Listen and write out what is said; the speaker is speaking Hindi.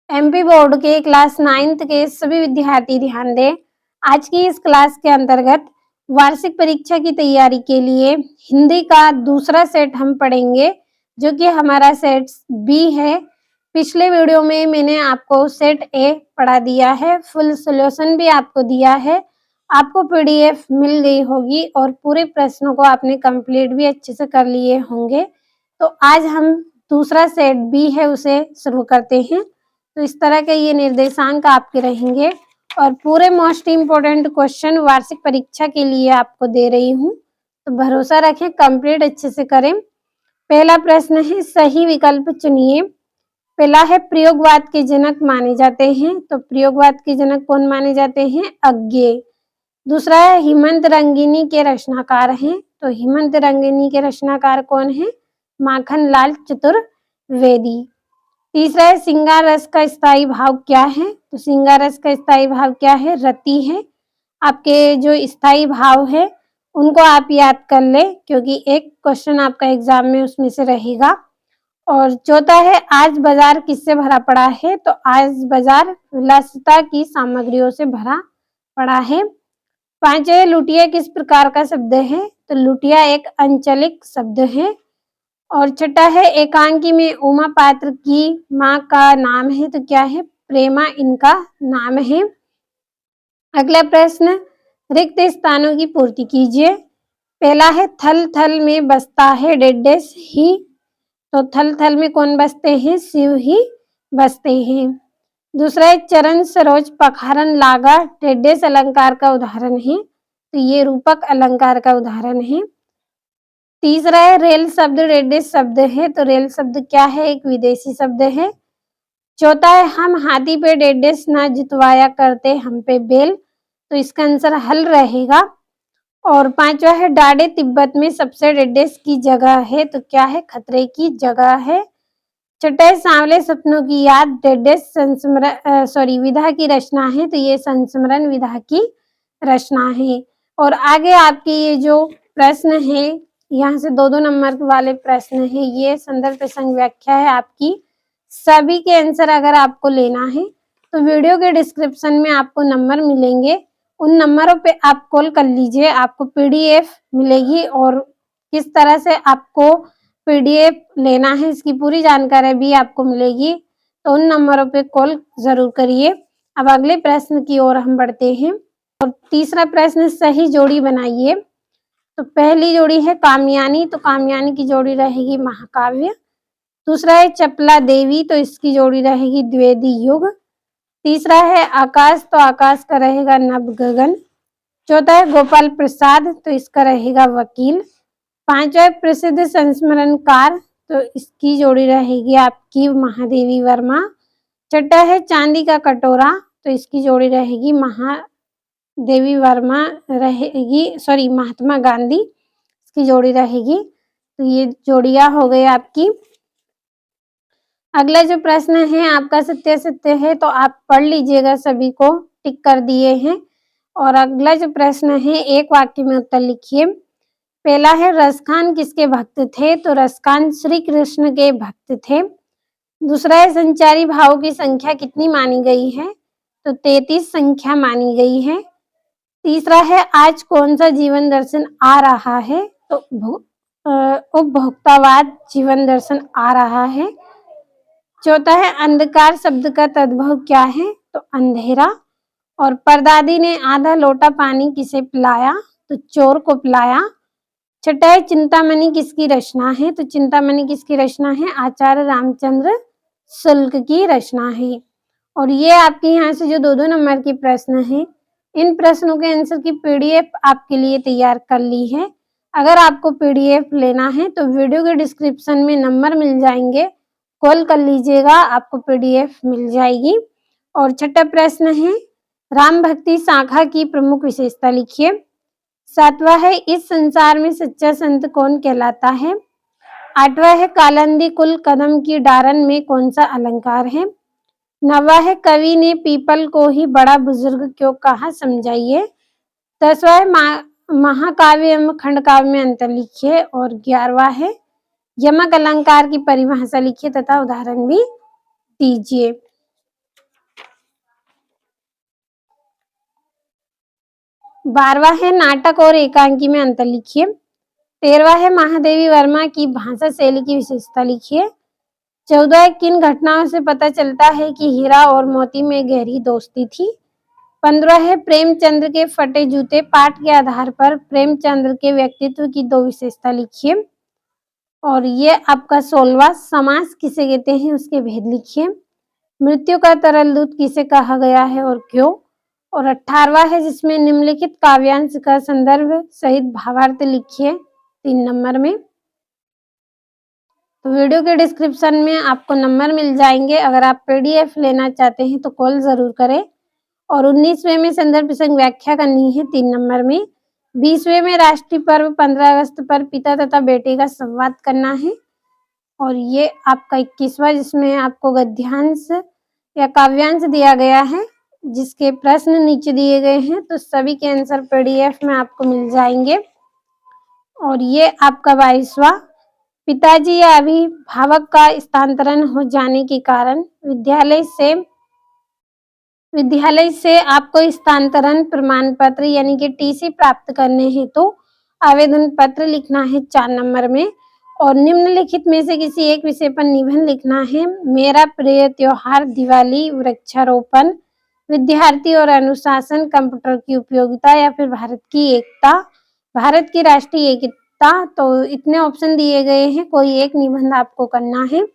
एमपी बोर्ड के क्लास 9th के सभी विद्यार्थी ध्यान दें। आज की इस क्लास के अंतर्गत वार्षिक परीक्षा की तैयारी के लिए हिंदी का दूसरा सेट हम पढ़ेंगे, जो कि हमारा सेट बी है। पिछले वीडियो में मैंने आपको सेट ए पढ़ा दिया है, फुल सॉल्यूशन भी आपको दिया है, आपको पीडीएफ मिल गई होगी और पूरे प्रश्नों को आपने कंप्लीट भी अच्छे से कर लिए होंगे। तो आज हम दूसरा सेट बी है उसे शुरू करते हैं। तो इस तरह के ये निर्देशांक आपके रहेंगे और पूरे मोस्ट इम्पोर्टेंट क्वेश्चन वार्षिक परीक्षा के लिए आपको दे रही हूँ, तो भरोसा रखें, कंप्लीट अच्छे से करें। पहला प्रश्न है, सही विकल्प चुनिए। पहला है, प्रयोगवाद के जनक माने जाते हैं, तो प्रयोगवाद के जनक कौन माने जाते हैं? अज्ञेय। दूसरा है, हेमंत रंगिनी के रचनाकार हैं, तो हेमंत रंगिनी के रचनाकार कौन है? माखनलाल चतुर्वेदी। तीसरा है, श्रृंगार रस का स्थायी भाव क्या है? तो श्रृंगार रस का स्थायी भाव क्या है? रति है। आपके जो स्थायी भाव है उनको आप याद कर ले, क्योंकि एक क्वेश्चन आपका एग्जाम में उसमें से रहेगा। और चौथा है, आज बाजार किससे भरा पड़ा है? तो आज बाजार विलासिता की सामग्रियों से भरा पड़ा है। पांचवा, लुटिया किस प्रकार का शब्द है? तो लुटिया एक अंचलिक शब्द है। और छठा है, एकांकी में उमा पात्र की माँ का नाम है, तो क्या है? प्रेमा इनका नाम है। अगला प्रश्न, रिक्त स्थानों की पूर्ति कीजिए। पहला है, थल थल में बसता है डेडेस ही, तो थल थल में कौन बसते हैं? शिव ही बसते हैं। दूसरा है, चरण सरोज पखारन लागा डेडेस अलंकार का उदाहरण है, तो ये रूपक अलंकार का उदाहरण है। तीसरा है, रेल शब्द डेडेस शब्द है, तो रेल शब्द क्या है? एक विदेशी शब्द है। चौथा है, हम हाथी पे डेडेस ना जितवाया करते हम पे बेल, तो इसका आंसर हल रहेगा। और पांचवा है, डाडे तिब्बत में सबसे डेडेस की जगह है, तो क्या है? खतरे की जगह है। छठा है, सांवले सपनों की याद डेडेस संस्मरण विधा की रचना है, तो ये संस्मरण विधा की रचना है। और आगे आपके ये जो प्रश्न है, यहाँ से 2-2 नंबर वाले प्रश्न है, ये संदर्भ प्रसंग व्याख्या है आपकी। सभी के आंसर अगर आपको लेना है तो वीडियो के डिस्क्रिप्शन में आपको नंबर मिलेंगे, उन नंबरों पे आप कॉल कर लीजिए, आपको पीडीएफ मिलेगी और किस तरह से आपको पीडीएफ लेना है इसकी पूरी जानकारी भी आपको मिलेगी, तो उन नंबरों पे कॉल जरूर करिए। अब अगले प्रश्न की ओर हम बढ़ते हैं। और तीसरा प्रश्न, सही जोड़ी बनाइए। तो पहली जोड़ी है कामयानी, तो कामयानी की जोड़ी रहेगी महाकाव्य। दूसरा है चपला देवी, तो इसकी जोड़ी रहेगी द्विवेदी युग। तीसरा है आकाश, तो आकाश का रहेगा नभ गगन। चौथा है गोपाल प्रसाद, तो इसका रहेगा वकील। पांचवा प्रसिद्ध संस्मरणकार, तो इसकी जोड़ी रहेगी आपकी महादेवी वर्मा। छठा है चांदी का कटोरा, तो इसकी जोड़ी रहेगी महादेवी वर्मा रहेगी, महात्मा गांधी इसकी जोड़ी रहेगी। तो ये जोड़ियां हो गई आपकी। अगला जो प्रश्न है आपका सत्य सत्य है, तो आप पढ़ लीजिएगा, सभी को टिक कर दिए हैं। और अगला जो प्रश्न है, एक वाक्य में उत्तर लिखिए। पहला है, रसखान किसके भक्त थे? तो रसखान श्री कृष्ण के भक्त थे। दूसरा है, संचारी भावों की संख्या कितनी मानी गई है? तो 33 संख्या मानी गई है। तीसरा है, आज कौन सा जीवन दर्शन आ रहा है? तो उपभोक्तावाद जीवन दर्शन आ रहा है। चौथा है, अंधकार शब्द का तद्भव क्या है? तो अंधेरा। और परदादी ने आधा लोटा पानी किसे पिलाया? तो चोर को पिलाया। छठा है, चिंतामणि किसकी रचना है? तो चिंतामणि किसकी रचना है? आचार्य रामचंद्र शुक्ल की रचना है। और ये आपके यहाँ से जो 2-2 नंबर के प्रश्न है, इन प्रश्नों के आंसर की पीडीएफ आपके लिए तैयार कर ली है। अगर आपको पीडीएफ लेना है तो वीडियो के डिस्क्रिप्शन में नंबर मिल जाएंगे, कॉल कर लीजिएगा, आपको पीडीएफ मिल जाएगी। और छठा प्रश्न है, राम भक्ति शाखा की प्रमुख विशेषता लिखिए। सातवां है, इस संसार में सच्चा संत कौन कहलाता है? आठवां है, कालंदी कुल कदम की डारन में कौन सा अलंकार है? नवा है, कवि ने पीपल को ही बड़ा बुजुर्ग क्यों कहा? समझाइए। 10वां है, महाकाव्य एवं खंडकाव्य में अंतर लिखिए। और 11वां है, यमक अलंकार की परिभाषा लिखिए तथा उदाहरण भी दीजिए। 12वां है नाटक और एकांकी में अंतर लिखिए। 13वां है महादेवी वर्मा की भाषा शैली की विशेषता लिखिए। 14 किन घटनाओं से पता चलता है कि हीरा और मोती में गहरी दोस्ती थी। 15 है प्रेमचंद्र के फटे जूते पाठ के आधार पर प्रेमचंद्र के व्यक्तित्व की 2 विशेषता लिखिए। और ये आपका 16वां समास किसे कहते हैं उसके भेद लिखिए। मृत्यु का तरल दूत किसे कहा गया है और क्यों। और 18वां है जिसमें निम्नलिखित काव्यांश का संदर्भ सहित भावार्थ लिखिए 3 नंबर में। तो वीडियो के डिस्क्रिप्शन में आपको नंबर मिल जाएंगे। अगर आप पीडीएफ लेना चाहते हैं तो कॉल जरूर करें। और 19वें में संदर्भ प्रसंग व्याख्या करनी है 3 नंबर में। 20वें में राष्ट्रीय पर्व 15 अगस्त पर पिता तथा बेटे का संवाद करना है। और ये आपका 21वां जिसमें आपको गद्यांश या काव्यांश दिया गया है जिसके प्रश्न नीचे दिए गए हैं। तो सभी के आंसर पीडीएफ में आपको मिल जाएंगे। और ये आपका 22वां पिताजी या अभिभावक का स्थानांतरण हो जाने के कारण विद्यालय से आपको स्थानांतरण प्रमाण पत्र यानी कि टीसी प्राप्त करने हेतु तो आवेदन पत्र लिखना है 4 नंबर में। और निम्नलिखित में से किसी एक विषय पर निबंध लिखना है। मेरा प्रिय त्योहार दिवाली, वृक्षारोपण, विद्यार्थी और अनुशासन, कंप्यूटर की उपयोगिता या फिर भारत की एकता, भारत की राष्ट्रीय एकता। तो इतने ऑप्शन दिए गए हैं, कोई एक निबंध आपको करना है।